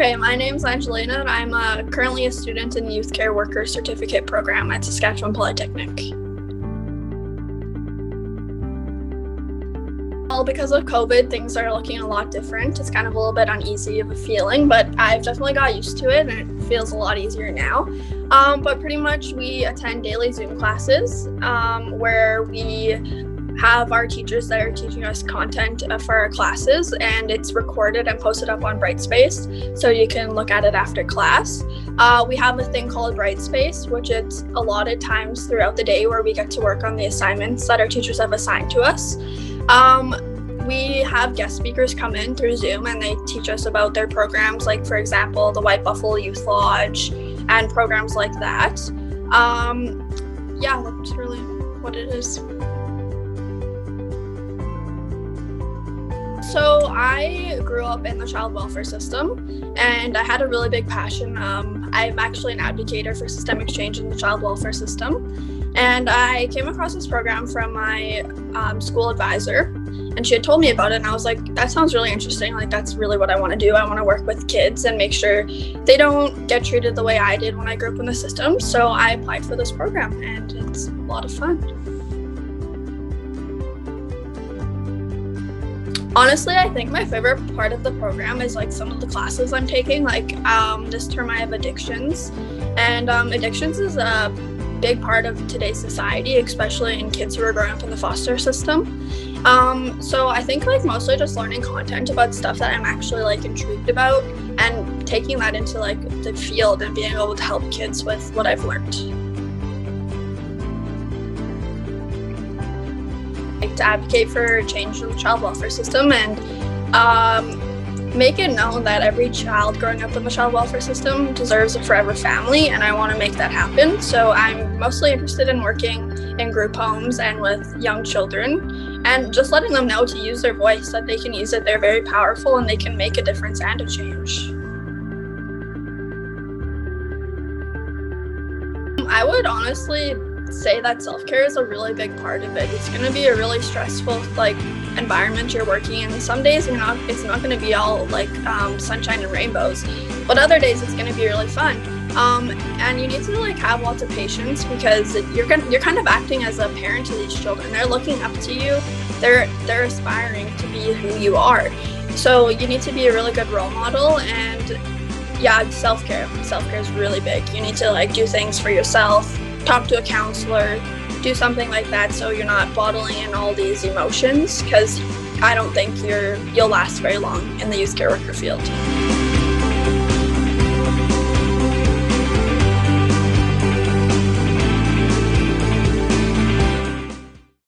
Okay, my name's Angelina, and I'm currently a student in the Youth Care Worker Certificate program at Saskatchewan Polytechnic. Well, because of COVID, things are looking a lot different. It's kind of a little bit uneasy of a feeling, but I've definitely got used to it, and it feels a lot easier now. But pretty much we attend daily Zoom classes where we have our teachers that are teaching us content for our classes, and it's recorded and posted up on Brightspace, so you can look at it after class. We have a thing called Brightspace, which it's allotted times throughout the day where we get to work on the assignments that our teachers have assigned to us. We have guest speakers come in through Zoom, and they teach us about their programs, like, for example, the White Buffalo Youth Lodge and programs like that. Yeah, that's really what it is. So I grew up in the child welfare system, and I had a really big passion. I'm actually an advocator for systemic change in the child welfare system, and I came across this program from my school advisor, and she had told me about it, and I was like, that sounds really interesting. Like, that's really what I want to do. I want to work with kids and make sure they don't get treated the way I did when I grew up in the system. So I applied for this program, and it's a lot of fun. Honestly, I think my favorite part of the program is like some of the classes I'm taking. Like this term I have addictions, and addictions is a big part of today's society, especially in kids who are growing up in the foster system. So I think like mostly just learning content about stuff that I'm actually like intrigued about, and taking that into like the field and being able to help kids with what I've learned. To advocate for change in the child welfare system and make it known that every child growing up in the child welfare system deserves a forever family, and I want to make that happen. So I'm mostly interested in working in group homes and with young children, and just letting them know to use their voice, that they can use it, they're very powerful, and they can make a difference and a change. I would honestly say that self-care is a really big part of it. It's going to be a really stressful environment you're working in. Some days it's not going to be all sunshine and rainbows, but other days it's going to be really fun. And you need to have lots of patience, because you're kind of acting as a parent to these children. They're looking up to you. They're aspiring to be who you are. So you need to be a really good role model. And yeah, self-care is really big. You need to do things for yourself. Talk to a counselor, do something like that, so you're not bottling in all these emotions, because I don't think you'll last very long in the youth care worker field.